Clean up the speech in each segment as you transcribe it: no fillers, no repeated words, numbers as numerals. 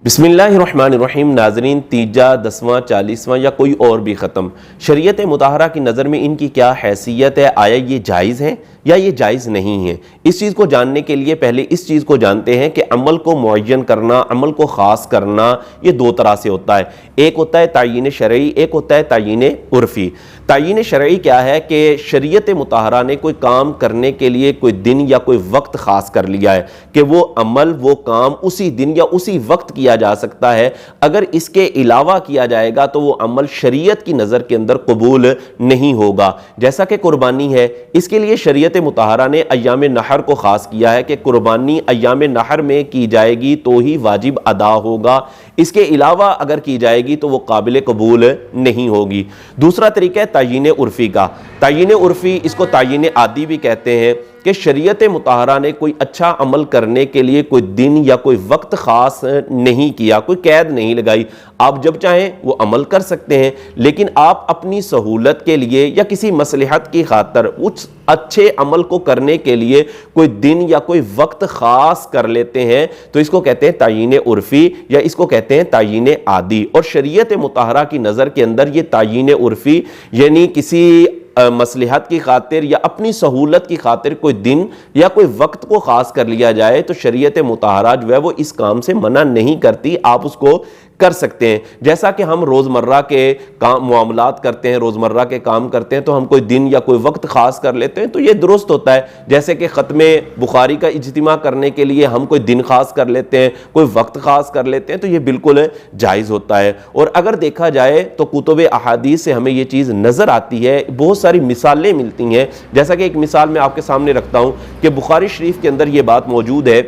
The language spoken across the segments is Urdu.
بسم اللہ الرحمن الرحیم۔ ناظرین، تیجا، 10واں، 40واں یا کوئی اور بھی ختم، شریعت مطہرہ کی نظر میں ان کی کیا حیثیت ہے؟ آیا یہ جائز ہے یا یہ جائز نہیں ہے؟ اس چیز کو جاننے کے لیے پہلے اس چیز کو جانتے ہیں کہ عمل کو معین کرنا، عمل کو خاص کرنا، یہ دو طرح سے ہوتا ہے۔ ایک ہوتا ہے تعیین شرعی، ایک ہوتا ہے تعیین عرفی۔ تعیین شرعی کیا ہے کہ شریعت مطہرہ نے کوئی کام کرنے کے لیے کوئی دن یا کوئی وقت خاص کر لیا ہے کہ وہ عمل، وہ کام اسی دن یا اسی وقت کیا جا سکتا ہے۔ اگر اس کے علاوہ کیا جائے گا تو وہ عمل شریعت کی نظر کے اندر قبول نہیں ہوگا۔ جیسا کہ قربانی ہے، اس کے لیے شریعت مطہرہ نے ایام نحر کو خاص کیا ہے کہ قربانی ایام نحر میں کی جائے گی تو ہی واجب ادا ہوگا، اس کے علاوہ اگر کی جائے گی تو وہ قابل قبول نہیں ہوگی۔ دوسرا طریقہ ہے تعیین عرفی کا۔ تعیین عرفی، اس کو تعیین عادی بھی کہتے ہیں، کہ شریعت مطہرہ نے کوئی اچھا عمل کرنے کے لیے کوئی دن یا کوئی وقت خاص نہیں کیا، کوئی قید نہیں لگائی۔ آپ جب چاہیں وہ عمل کر سکتے ہیں، لیکن آپ اپنی سہولت کے لیے یا کسی مصلحت کی خاطر اس اچھے عمل کو کرنے کے لیے کوئی دن یا کوئی وقت خاص کر لیتے ہیں تو اس کو کہتے ہیں تعیین عرفی یا اس کو کہتے ہیں تعیین عادی۔ اور شریعت مطہرہ کی نظر کے اندر یہ تعیین عرفی یعنی کسی مصلحت کی خاطر یا اپنی سہولت کی خاطر کوئی دن یا کوئی وقت کو خاص کر لیا جائے تو شریعت مطہرہ جو ہے وہ اس کام سے منع نہیں کرتی، آپ اس کو کر سکتے ہیں۔ جیسا کہ ہم روزمرہ کے معاملات کرتے ہیں، روزمرہ کے کام کرتے ہیں تو ہم کوئی دن یا کوئی وقت خاص کر لیتے ہیں تو یہ درست ہوتا ہے۔ جیسے کہ ختم بخاری کا اجتماع کرنے کے لیے ہم کوئی دن خاص کر لیتے ہیں، کوئی وقت خاص کر لیتے ہیں تو یہ بالکل جائز ہوتا ہے۔ اور اگر دیکھا جائے تو کتب احادیث سے ہمیں یہ چیز نظر آتی ہے، بہت ساری مثالیں ملتی ہیں۔ جیسا کہ ایک مثال میں آپ کے سامنے رکھتا ہوں کہ بخاری شریف کے اندر یہ بات موجود ہے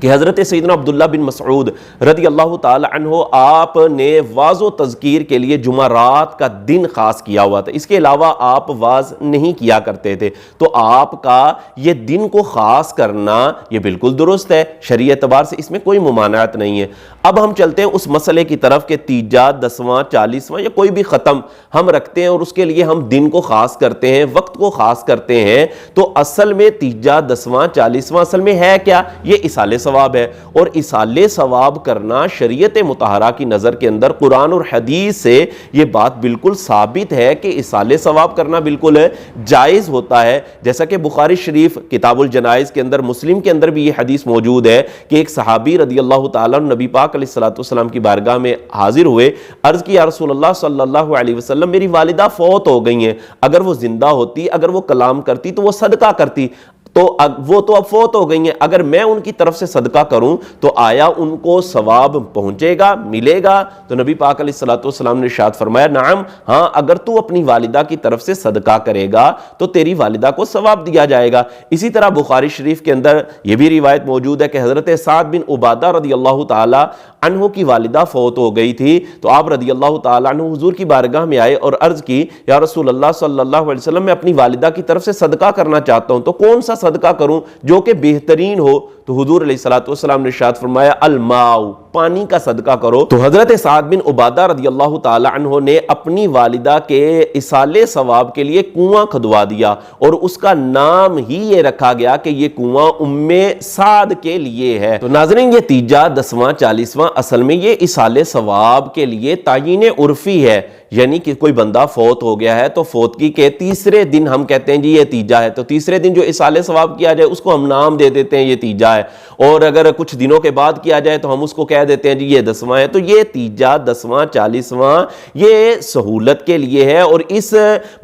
کہ حضرت سیدنا عبداللہ بن مسعود رضی اللہ تعالی عنہ آپ نے واعظ و تذکیر کے لیے جمعرات کا دن خاص کیا ہوا تھا، اس کے علاوہ آپ واعظ نہیں کیا کرتے تھے، تو آپ کا یہ دن کو خاص کرنا یہ بالکل درست ہے، شرعی اعتبار سے اس میں کوئی ممانعت نہیں ہے۔ اب ہم چلتے ہیں اس مسئلے کی طرف کہ تیجا، 10واں، 40واں یا کوئی بھی ختم ہم رکھتے ہیں اور اس کے لیے ہم دن کو خاص کرتے ہیں، وقت کو خاص کرتے ہیں، تو اصل میں تیجا، 10واں، 40واں اصل میں ہے کیا؟ یہ اصال ثواب ہے۔ اور اصال ثواب کرنا شریعت مطہرہ کی نظر کے اندر قرآن اور حدیث سے یہ بات بالکل ثابت ہے کہ اصال ثواب کرنا بالکل جائز ہوتا ہے۔ جیسا کہ بخاری شریف کتاب الجنائز کے اندر، مسلم کے اندر بھی یہ حدیث موجود ہے کہ ایک صحابی رضی اللہ تعالیٰ نبی پاک علیہ السلام کی بارگاہ میں حاضر ہوئے، عرض کی یا رسول اللہ صلی اللہ علیہ وسلم میری والدہ فوت ہو گئی ہیں، اگر وہ زندہ ہوتی، اگر وہ کلام کرتی تو وہ صدقہ کرتی، تو وہ تو اب فوت ہو گئی ہیں، اگر میں ان کی طرف سے صدقہ کروں تو آیا ان کو ثواب پہنچے گا، ملے گا؟ تو نبی پاک علیہ السلام نے ارشاد فرمایا نعم، ہاں، اگر تو اپنی والدہ کی طرف سے صدقہ کرے گا تو تیری والدہ کو ثواب دیا جائے گا۔ اسی طرح بخاری شریف کے اندر یہ بھی روایت موجود ہے کہ حضرت سعد بن عبادہ رضی اللہ تعالی عنہ کی والدہ فوت ہو گئی تھی، تو آپ رضی اللہ تعالی عنہ حضور کی بارگاہ میں آئے اور عرض کی یا رسول اللہ صلی اللہ علیہ وسلم میں اپنی والدہ کی طرف سے صدقہ کرنا چاہتا ہوں، تو کون سا صدقہ کروں جو کہ بہترین ہو؟ تو حضور علیہ السلام نے ارشاد فرمایا الماء، پانی کا صدقہ کرو۔ تو حضرت سعد بن عبادہ رضی اللہ تعالی عنہ نے اپنی والدہ کے اصال ثواب کے لیے کنواں کھدوا دیا اور اس کا نام ہی یہ رکھا گیا کہ یہ کنواں ام سعد کے لیے ہے۔ تو ناظرین، یہ تیجا، 10واں، 40واں اصل میں یہ اصال ثواب کے لیے تعیین عرفی ہے، یعنی کہ کوئی بندہ فوت ہو گیا ہے تو فوتگی کے تیسرے دن ہم کہتے ہیں جی یہ تیجا ہے، تو تیسرے دن جو اصال ثواب کیا جائے اس کو ہم نام دے دیتے ہیں یہ تیجا ہے، اور اگر کچھ دنوں کے بعد کیا جائے تو ہم اس کو کہہ دیتے ہیں جی یہ 10واں ہے۔ تو یہ تیجا، 10واں، 40واں یہ سہولت کے لیے ہے اور اس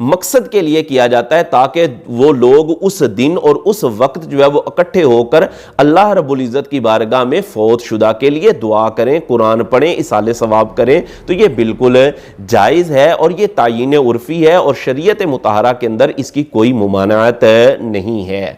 مقصد کے لیے کیا جاتا ہے تاکہ وہ لوگ اس دن اور اس وقت جو ہے وہ اکٹھے ہو کر اللہ رب العزت کی بارگاہ میں فوت شدہ کے لیے دعا کریں، قرآن پڑھیں، اصال ثواب کریں، تو یہ بالکل جائز ہے اور یہ تعیین عرفی ہے اور شریعت مطہرہ کے اندر اس کی کوئی ممانعت نہیں ہے۔